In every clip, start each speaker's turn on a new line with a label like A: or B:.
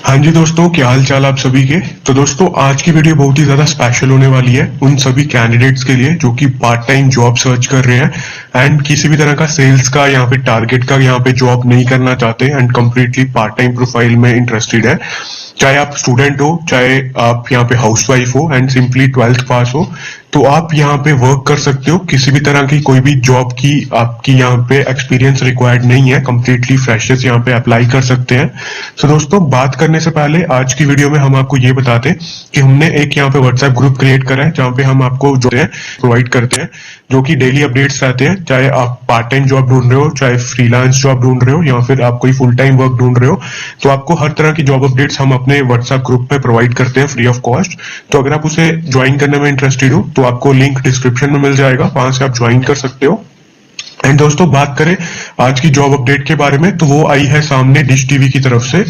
A: हाँ जी दोस्तों, क्या हाल चाल आप सभी के। तो दोस्तों आज की वीडियो बहुत ही ज्यादा स्पेशल होने वाली है उन सभी कैंडिडेट्स के लिए जो कि पार्ट टाइम जॉब सर्च कर रहे हैं एंड किसी भी तरह का सेल्स का यहाँ पे टारगेट का यहाँ पे जॉब नहीं करना चाहते and completely part time profile में इंटरेस्टेड है। चाहे आप स्टूडेंट हो, चाहे आप यहाँ पे हाउसवाइफ हो एंड सिंपली 12th पास हो, तो आप यहाँ पे वर्क कर सकते हो। किसी भी तरह की कोई भी जॉब की आपकी यहाँ पे एक्सपीरियंस रिक्वायर्ड नहीं है, कंप्लीटली फ्रेशर्स यहाँ पे अप्लाई कर सकते हैं। तो दोस्तों बात करने से पहले आज की वीडियो में हम आपको ये बताते हैं कि हमने एक यहाँ पे व्हाट्सएप ग्रुप क्रिएट करा है जहाँ पे हम आपको जो है प्रोवाइड करते हैं, जो कि डेली अपडेट्स रहते हैं। चाहे आप पार्ट टाइम जॉब ढूंढ रहे हो, चाहे फ्रीलांस जॉब ढूंढ रहे हो, या फिर आप कोई फुल टाइम वर्क ढूंढ रहे हो, तो आपको हर तरह की जॉब अपडेट्स हम अपने व्हाट्सएप ग्रुप में प्रोवाइड करते हैं फ्री ऑफ कॉस्ट। तो अगर आप उसे ज्वाइन करने में इंटरेस्टेड हो तो आपको लिंक डिस्क्रिप्शन में मिल जाएगा, वहां से आप ज्वाइन कर सकते हो। एंड दोस्तों बात करें आज की जॉब अपडेट के बारे में, तो वो आई है सामने डिश टीवी की तरफ से।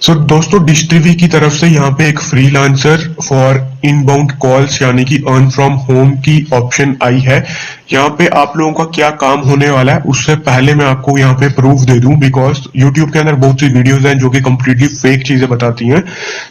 A: सो दोस्तों डिश टीवी की तरफ से यहाँ पे एक फ्रीलांसर फॉर इनबाउंड कॉल्स यानी कि अर्न फ्रॉम होम की ऑप्शन आई है। यहाँ पे आप लोगों का क्या काम होने वाला है उससे पहले मैं आपको यहाँ पे प्रूफ दे दूं, बिकॉज यूट्यूब के अंदर बहुत सी वीडियोस हैं जो कि कंप्लीटली फेक चीजें बताती हैं।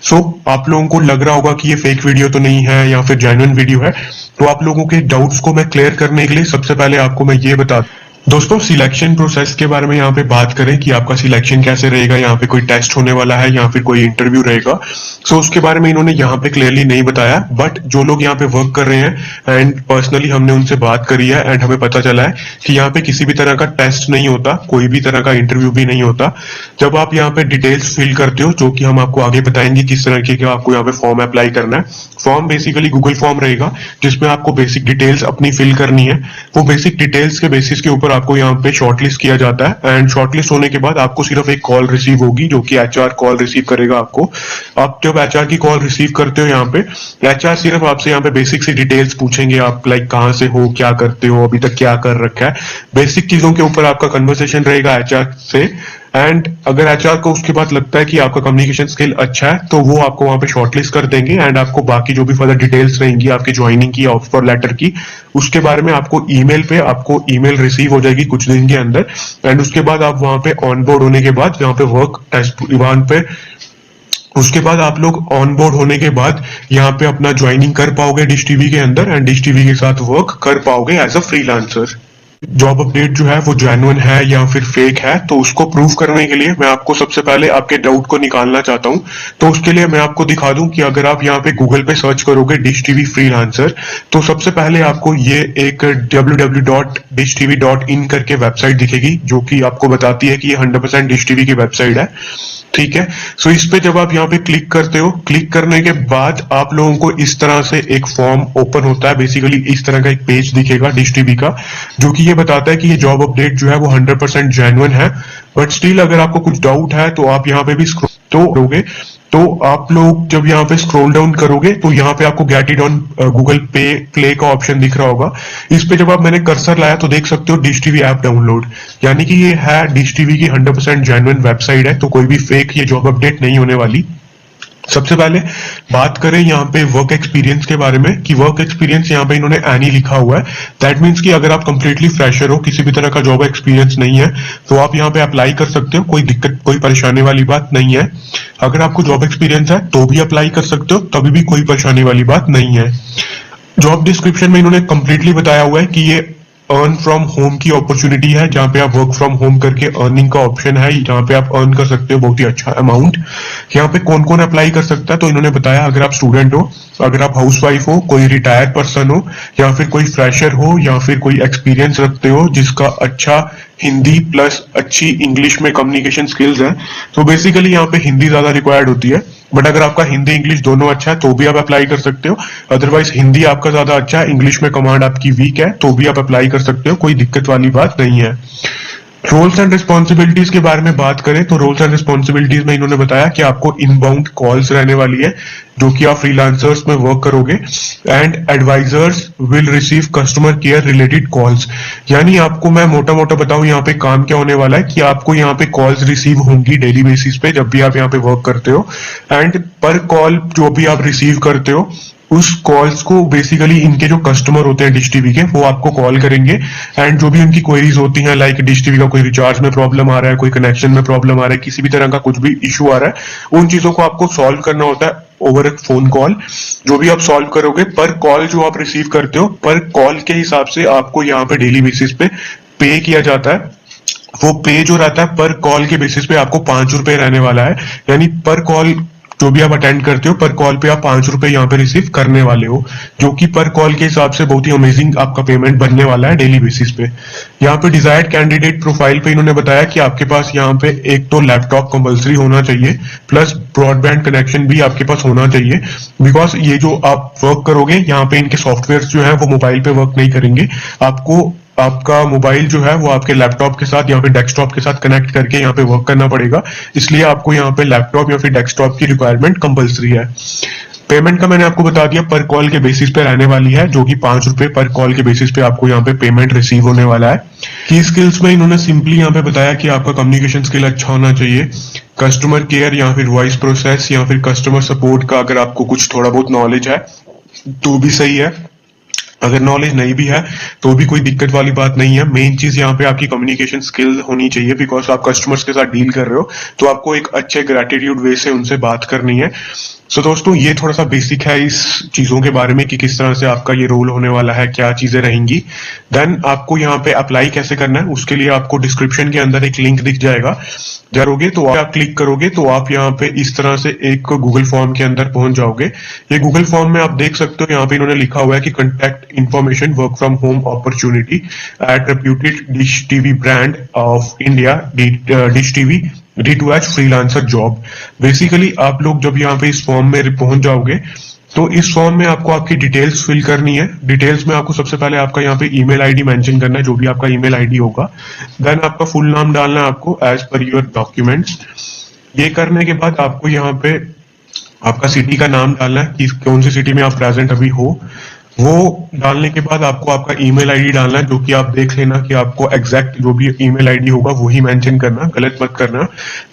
A: सो आप लोगों को लग रहा होगा कि ये फेक वीडियो तो नहीं है या फिर जेन्युइन वीडियो है। तो आप लोगों के डाउट्स को मैं क्लियर करने के लिए सबसे पहले आपको मैं ये बता दोस्तों सिलेक्शन प्रोसेस के बारे में यहाँ पे बात करें कि आपका सिलेक्शन कैसे रहेगा, यहाँ पे कोई टेस्ट होने वाला है या फिर कोई इंटरव्यू रहेगा। सो उसके बारे में इन्होंने यहाँ पे क्लियरली नहीं बताया, बट जो लोग यहाँ पे वर्क कर रहे हैं एंड पर्सनली हमने उनसे बात करी है एंड हमें पता चला है कि यहाँ पे किसी भी तरह का टेस्ट नहीं होता, कोई भी तरह का इंटरव्यू भी नहीं होता। जब आप यहाँ पे डिटेल्स फिल करते हो, जो कि हम आपको आगे बताएंगे किस तरह के आपको यहाँ पे फॉर्म अप्लाई करना है। फॉर्म बेसिकली गूगल फॉर्म रहेगा जिसमें आपको बेसिक डिटेल्स अपनी फिल करनी है। वो बेसिक डिटेल्स के बेसिस के ऊपर आपको यहाँ पे शॉर्टलिस्ट किया जाता है एंड शॉर्टलिस्ट होने के बाद आपको सिर्फ एक कॉल रिसीव होगी जो कि एचआर कॉल रिसीव करेगा आपको। आप जब एचआर की कॉल रिसीव करते हो, यहाँ पे एचआर सिर्फ आपसे यहाँ पे बेसिक सी डिटेल्स पूछेंगे, आप लाइक कहाँ से हो, क्या करते हो, अभी तक क्या कर रखा है, बेसिक चीजों के ऊपर आपका कन्वर्सेशन रहेगा एचआर से। एंड अगर एचआर को उसके बाद लगता है कि आपका कम्युनिकेशन स्किल अच्छा है तो वो आपको वहां पे शॉर्टलिस्ट कर देंगे एंड आपको बाकी जो भी फर्दर डिटेल्स रहेंगी आपकी ज्वाइनिंग की, ऑफर लेटर की, उसके बारे में आपको ईमेल पे आपको ईमेल रिसीव हो जाएगी कुछ दिन के अंदर। एंड उसके बाद आप वहां पे ऑनबोर्ड होने के बाद यहाँ पे वर्क टेस्ट वहां पे उसके बाद आप लोग ऑनबोर्ड होने के बाद यहाँ पे अपना ज्वाइनिंग कर पाओगे डिश टीवी के अंदर एंड डिश टीवी के साथ वर्क कर पाओगे as a freelancer. Job update जो है वो जेन्युइन है या फिर फेक है, तो उसको प्रूव करने के लिए मैं आपको सबसे पहले आपके डाउट को निकालना चाहता हूं। तो उसके लिए मैं आपको दिखा दूं कि अगर आप यहाँ पे गूगल पे सर्च करोगे डिश टीवी फ्रीलांसर, तो सबसे पहले आपको ये एक www.dishtv.in करके वेबसाइट दिखेगी जो कि आपको बताती है कि ये 100% डिश टीवी की वेबसाइट है। ठीक है, सो इस पे जब आप यहाँ पे क्लिक करते हो, क्लिक करने के बाद आप लोगों को इस तरह से एक फॉर्म ओपन होता है। बेसिकली इस तरह का एक पेज दिखेगा डिश टीवी का, जो कि ये बताता है कि ये जॉब अपडेट जो है वो 100% जेन्युइन है। बट स्टिल अगर आपको कुछ डाउट है तो आप यहाँ पे भी स्क्रॉल तो करोगे, तो आप लोग जब यहाँ पे स्क्रॉल डाउन करोगे तो यहाँ पे आपको गेट इट ऑन गूगल पे प्ले का ऑप्शन दिख रहा होगा। इस पे जब आप मैंने कर्सर लाया तो देख सकते हो डिश टीवी ऐप डाउनलोड, यानी कि ये है डिश टीवी की 100% जेन्युइन वेबसाइट है, तो कोई भी फेक ये जॉब अपडेट नहीं होने वाली। सबसे पहले बात करें यहाँ पे वर्क एक्सपीरियंस के बारे में कि वर्क एक्सपीरियंस यहाँ पे इन्होंने एनी लिखा हुआ है। दैट मीन्स कि अगर आप कंप्लीटली फ्रेशर हो, किसी भी तरह का जॉब एक्सपीरियंस नहीं है, तो आप यहाँ पे अप्लाई कर सकते हो, कोई दिक्कत कोई परेशानी वाली बात नहीं है। अगर आपको जॉब एक्सपीरियंस है तो भी अप्लाई कर सकते हो, तभी भी कोई परेशानी वाली बात नहीं है। जॉब डिस्क्रिप्शन में इन्होंने कंप्लीटली बताया हुआ है कि ये अर्न फ्रॉम होम की अपॉर्चुनिटी है, जहां पे आप वर्क फ्रॉम होम करके अर्निंग का ऑप्शन है, जहां पे आप अर्न कर सकते हो बहुत ही अच्छा अमाउंट। यहाँ पे कौन कौन अप्लाई कर सकता है, तो इन्होंने बताया अगर आप स्टूडेंट हो, अगर आप हाउसवाइफ हो, कोई रिटायर्ड पर्सन हो, या फिर कोई फ्रेशर हो, या फिर कोई एक्सपीरियंस रखते हो जिसका अच्छा हिंदी प्लस अच्छी इंग्लिश में कम्युनिकेशन स्किल्स है। तो बेसिकली यहाँ पे हिंदी ज्यादा रिक्वायर्ड होती है, बट अगर आपका हिंदी इंग्लिश दोनों अच्छा है तो भी आप अप्लाई कर सकते हो। अदरवाइज हिंदी आपका ज्यादा अच्छा है, इंग्लिश में कमांड आपकी वीक है, तो भी आप अप्लाई कर सकते हो, कोई दिक्कत वाली बात नहीं है। रोल्स एंड रिस्पॉन्सिबिलिटीज के बारे में बात करें तो रोल्स एंड रिस्पॉन्सिबिलिटीज में इन्होंने बताया कि आपको इनबाउंड कॉल्स रहने वाली है जो कि आप फ्रीलांसर्स में वर्क करोगे and advisors will receive customer care related calls. यानी आपको मैं मोटा मोटा बताऊं यहाँ पे काम क्या होने वाला है कि आपको यहाँ पे कॉल्स रिसीव होंगी डेली बेसिस पे जब भी आप यहाँ पे वर्क करते हो, एंड पर कॉल जो भी आप रिसीव करते हो उस कॉल्स को बेसिकली इनके जो कस्टमर होते हैं डिश टीवी के, वो आपको कॉल करेंगे एंड जो भी उनकी क्वेरीज होती हैं, लाइक डिश टीवी का कोई रिचार्ज में प्रॉब्लम आ रहा है, कोई कनेक्शन में प्रॉब्लम आ रहा है, किसी भी तरह का कुछ भी इशू आ रहा है, उन चीजों को आपको सॉल्व करना होता है ओवर एक फोन कॉल। जो भी आप सॉल्व करोगे, पर कॉल जो आप रिसीव करते हो, पर कॉल के हिसाब से आपको यहाँ पे डेली बेसिस पे किया जाता है। वो पे जो रहता है पर कॉल के बेसिस पे आपको 5 रुपए रहने वाला है, यानी पर कॉल जो भी आप अटेंड करते हो, पर कॉल पे आप 5 रुपए यहाँ पे रिसीव करने वाले हो, जो कि पर कॉल के हिसाब से बहुत ही अमेजिंग आपका पेमेंट बनने वाला है डेली बेसिस पे। यहाँ पे डिजायर्ड कैंडिडेट प्रोफाइल पे इन्होंने बताया कि आपके पास यहाँ पे एक तो लैपटॉप कंपलसरी होना चाहिए, प्लस ब्रॉडबैंड कनेक्शन भी आपके पास होना चाहिए, बिकॉज ये जो आप वर्क करोगे यहाँ पे, इनके सॉफ्टवेयर जो है वो मोबाइल पे वर्क नहीं करेंगे। आपको आपका मोबाइल जो है वो आपके लैपटॉप के साथ या फिर डेस्कटॉप के साथ कनेक्ट करके यहाँ पे वर्क करना पड़ेगा, इसलिए आपको यहाँ पे लैपटॉप या फिर डेस्कटॉप की रिक्वायरमेंट कंपलसरी है। पेमेंट का मैंने आपको बता दिया, पर कॉल के बेसिस पे रहने वाली है, जो कि 5 रुपए पर कॉल के बेसिस पे आपको यहाँ पे पेमेंट रिसीव होने वाला है। की स्किल्स में इन्होंने सिंपली यहाँ पे बताया कि आपका कम्युनिकेशन स्किल अच्छा होना चाहिए, कस्टमर केयर या फिर वॉइस प्रोसेस या फिर कस्टमर सपोर्ट का अगर आपको कुछ थोड़ा बहुत नॉलेज है तो भी सही है, अगर नॉलेज नहीं भी है तो भी कोई दिक्कत वाली बात नहीं है। मेन चीज यहाँ पे आपकी कम्युनिकेशन स्किल होनी चाहिए, बिकॉज आप कस्टमर्स के साथ डील कर रहे हो, तो आपको एक अच्छे ग्रेटिट्यूड वे से उनसे बात करनी है। सो दोस्तों, ये थोड़ा सा बेसिक है इस चीजों के बारे में कि किस तरह से आपका ये रोल होने वाला है, क्या चीजें रहेंगी। देन आपको यहाँ पे अप्लाई कैसे करना है, उसके लिए आपको डिस्क्रिप्शन के अंदर एक लिंक दिख जाएगा, जाओगे तो आप क्लिक करोगे तो आप यहाँ पे इस तरह से एक गूगल फॉर्म के अंदर पहुंच जाओगे। ये गूगल फॉर्म में आप देख सकते हो, यहाँ पे इन्होंने लिखा हुआ है कि contact information work from home opportunity eight reputed dish TV brand of India, dish TV D2H freelancer job. Basically आप लोग जब यहाँ पे इस फॉर्म में पहुंच जाओगे तो इस फॉर्म में आपको आपकी डिटेल्स फिल करनी है। डिटेल्स में आपको सबसे पहले आपका यहाँ पे ईमेल आईडी मेंशन करना है, जो भी आपका ईमेल आईडी होगा। देन आपका फुल नाम डालना है आपको एज पर योर डॉक्यूमेंट्स। ये करने के बाद आपको यहाँ पे आपका सिटी का नाम डालना है कि कौन सी सिटी में आप प्रेजेंट अभी हो। वो डालने के बाद आपको आपका ईमेल आईडी डालना है, जो कि आप देख लेना कि आपको एग्जैक्ट जो भी ईमेल आईडी होगा वही मेंशन करना, गलत मत करना।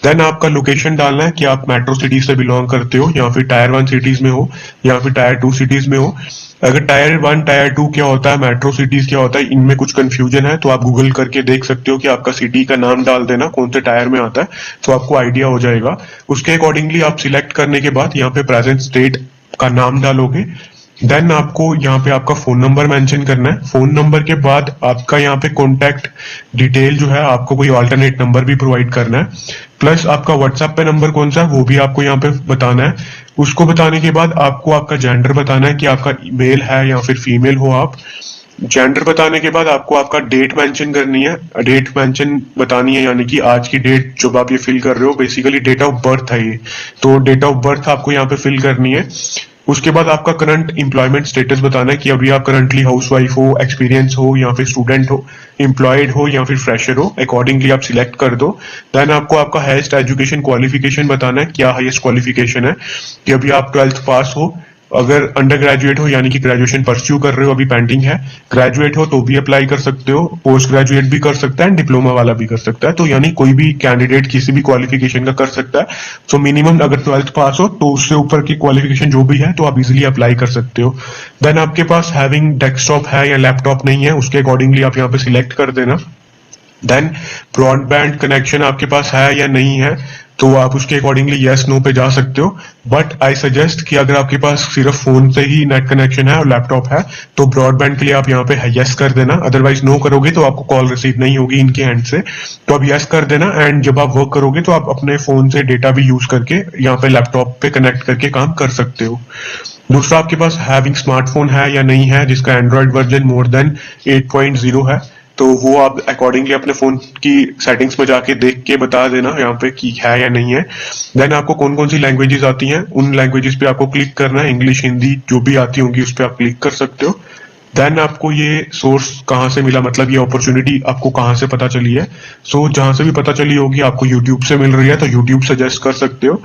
A: देन आपका लोकेशन डालना है कि आप मेट्रो सिटी से बिलोंग करते हो या फिर टायर 1 सिटीज में हो या फिर टायर 2 सिटीज में हो। अगर टायर 1 टायर 2 क्या होता है, मेट्रो सिटीज क्या होता है, इनमें कुछ कंफ्यूजन है तो आप गूगल करके देख सकते हो कि आपका सिटी का नाम डाल देना कौन से टायर में आता है, तो आपको आइडिया हो जाएगा। उसके अकॉर्डिंगली आप सिलेक्ट करने के बाद यहाँ पे प्रेजेंट स्टेट का नाम डालोगे। देन आपको यहाँ पे आपका फोन नंबर मेंशन करना है। फोन नंबर के बाद आपका यहाँ पे कॉन्टैक्ट डिटेल जो है आपको कोई अल्टरनेट नंबर भी प्रोवाइड करना है, प्लस आपका व्हाट्सएप पे नंबर कौन सा है वो भी आपको यहाँ पे बताना है। उसको बताने के बाद आपको आपका जेंडर बताना है कि आपका मेल है या फिर फीमेल हो आप। जेंडर बताने के बाद आपको आपका डेट मेंशन करनी है, डेट मेंशन बतानी है, यानी कि आज की डेट जब आप ये फिल कर रहे हो, बेसिकली डेट ऑफ बर्थ है ये, तो डेट ऑफ बर्थ आपको यहाँ पे फिल करनी है। उसके बाद आपका करंट एम्प्लॉयमेंट स्टेटस बताना है कि अभी आप करंटली हाउसवाइफ हो, एक्सपीरियंस हो या फिर स्टूडेंट हो, एम्प्लॉयड हो या फिर फ्रेशर हो, अकॉर्डिंगली आप सिलेक्ट कर दो। देन आपको आपका हाईएस्ट एजुकेशन क्वालिफिकेशन बताना है, क्या हाईएस्ट क्वालिफिकेशन है, कि अभी आप 12th पास हो, अगर अंडर ग्रेजुएट हो यानी कि ग्रेजुएशन परस्यू कर रहे हो, अभी पेंडिंग है, ग्रेजुएट हो तो भी अप्लाई कर सकते हो, पोस्ट ग्रेजुएट भी कर सकता है, डिप्लोमा वाला भी कर सकता है, तो यानी कोई भी कैंडिडेट किसी भी क्वालिफिकेशन का कर सकता है। सो मिनिमम अगर 12th पास हो तो उससे ऊपर की क्वालिफिकेशन जो भी है तो आप इजिली अप्लाई कर सकते हो। देन आपके पास हैविंग डेस्कटॉप है या लैपटॉप नहीं है, उसके अकॉर्डिंगली आप यहाँ पे सिलेक्ट कर देना। देन ब्रॉडबैंड कनेक्शन आपके पास है या नहीं है, तो आप उसके अकॉर्डिंगली यस नो पे जा सकते हो। बट आई सजेस्ट कि अगर आपके पास सिर्फ फोन से ही नेट कनेक्शन है और लैपटॉप है तो ब्रॉडबैंड के लिए आप यहाँ पे यस कर देना, अदरवाइज नो करोगे तो आपको कॉल रिसीव नहीं होगी इनके एंड से, तो आप यस कर देना। एंड जब आप वर्क करोगे तो आप अपने फोन से डेटा भी यूज करके यहाँ पे लैपटॉप पे कनेक्ट करके काम कर सकते हो। दूसरा, आपके पास हैविंग स्मार्टफोन है या नहीं है जिसका एंड्रॉइड वर्जन मोर देन 8.0 है, तो वो आप अकॉर्डिंगली अपने फोन की सेटिंग्स में जाके देख के बता देना यहाँ पे कि है या नहीं है। देन आपको कौन कौन सी लैंग्वेजेस आती हैं, उन लैंग्वेजेस पे आपको क्लिक करना है, इंग्लिश हिंदी जो भी आती होंगी उस पर आप क्लिक कर सकते हो। देन आपको ये सोर्स कहाँ से मिला, मतलब ये अपॉर्चुनिटी आपको कहाँ से पता चली है, सो जहां से भी पता चली होगी आपको यूट्यूब से मिल रही है तो यूट्यूब सजेस्ट कर सकते हो।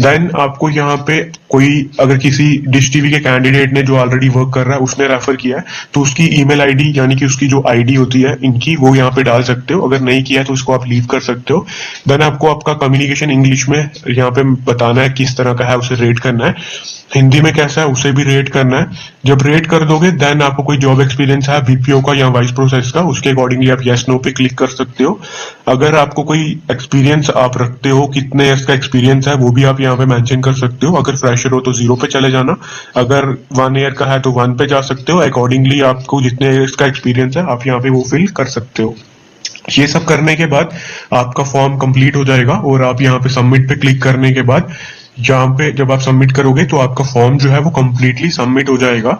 A: देन आपको यहाँ पे कोई अगर किसी डिश टीवी के कैंडिडेट ने जो ऑलरेडी वर्क कर रहा है उसने रेफर किया है तो उसकी ईमेल आईडी यानी कि उसकी जो आईडी होती है इनकी वो यहाँ पे डाल सकते हो। अगर नहीं किया तो उसको आप लीव कर सकते हो। देन आपको आपका कम्युनिकेशन इंग्लिश में यहाँ पे बताना है किस तरह का है, उसे रेट करना है। हिंदी में कैसा है उसे भी रेट करना है। जब रेट कर दोगे देन आपको कोई जॉब एक्सपीरियंस है बीपीओ का या वाइस प्रोसेस का, उसके अकॉर्डिंगली आप यस नो पे क्लिक कर सकते हो। अगर आपको कोई एक्सपीरियंस आप रखते हो, कितने ईयर्स का एक्सपीरियंस है वो भी आप यहाँ पे मेंशन कर सकते हो। अगर फ्रेशर हो तो 0 पे चले जाना, अगर 1 ईयर का है तो 1 पे जा सकते हो। अकॉर्डिंगली आपको जितने ईयर्स का एक्सपीरियंस है आप यहाँ पे वो फिल कर सकते हो। ये सब करने के बाद आपका फॉर्म कंप्लीट हो जाएगा और आप यहाँ पे सबमिट पे क्लिक करने के बाद यहाँ पे जब आप सबमिट करोगे तो आपका फॉर्म जो है वो कंप्लीटली सबमिट हो जाएगा।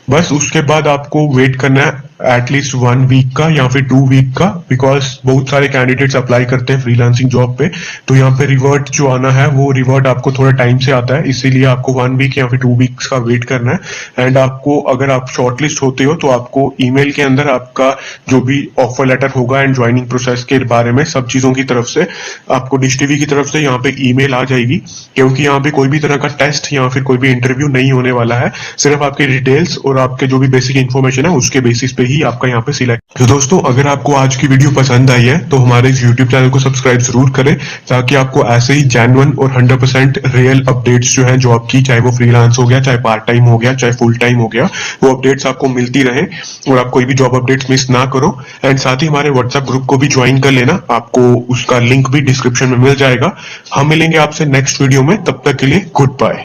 A: बस उसके बाद आपको वेट करना है एटलीस्ट 1 वीक का या फिर 2 वीक का, बिकॉज बहुत सारे कैंडिडेट्स अप्लाई करते हैं फ्रीलांसिंग जॉब पे। तो यहाँ पे रिवर्ट जो आना है वो रिवर्ट आपको थोड़ा टाइम से आता है, इसीलिए आपको 1 वीक या फिर 2 वीक्स का वेट करना है। एंड आपको अगर आप शॉर्टलिस्ट होते हो तो आपको ईमेल के अंदर आपका जो भी ऑफर लेटर होगा एंड ज्वाइनिंग प्रोसेस के बारे में सब चीजों की तरफ से आपको डिश टीवी की तरफ से यहाँ पे ईमेल आ जाएगी। क्योंकि यहाँ पे कोई भी तरह का टेस्ट या फिर कोई भी इंटरव्यू नहीं होने वाला है, सिर्फ आपके डिटेल्स और आपके जो भी बेसिक इन्फॉर्मेशन है उसके बेसिस पे ही आपका यहाँ पे सिलेक्ट। तो दोस्तों अगर आपको आज की वीडियो पसंद आई है तो हमारे इस YouTube चैनल को सब्सक्राइब जरूर करें, ताकि आपको ऐसे ही जेन्युइन और 100% रियल अपडेट्स जो है जॉब की, चाहे वो फ्रीलांस हो गया, चाहे पार्ट टाइम हो गया, चाहे फुल टाइम हो गया, वो अपडेट्स आपको मिलती रहे और आप कोई भी जॉब अपडेट्स मिस ना करो। एंड साथ ही हमारे व्हाट्सएप ग्रुप को भी ज्वाइन कर लेना, आपको उसका लिंक भी डिस्क्रिप्शन में मिल जाएगा। हम मिलेंगे आपसे नेक्स्ट वीडियो में, तब तक के लिए गुड बाय।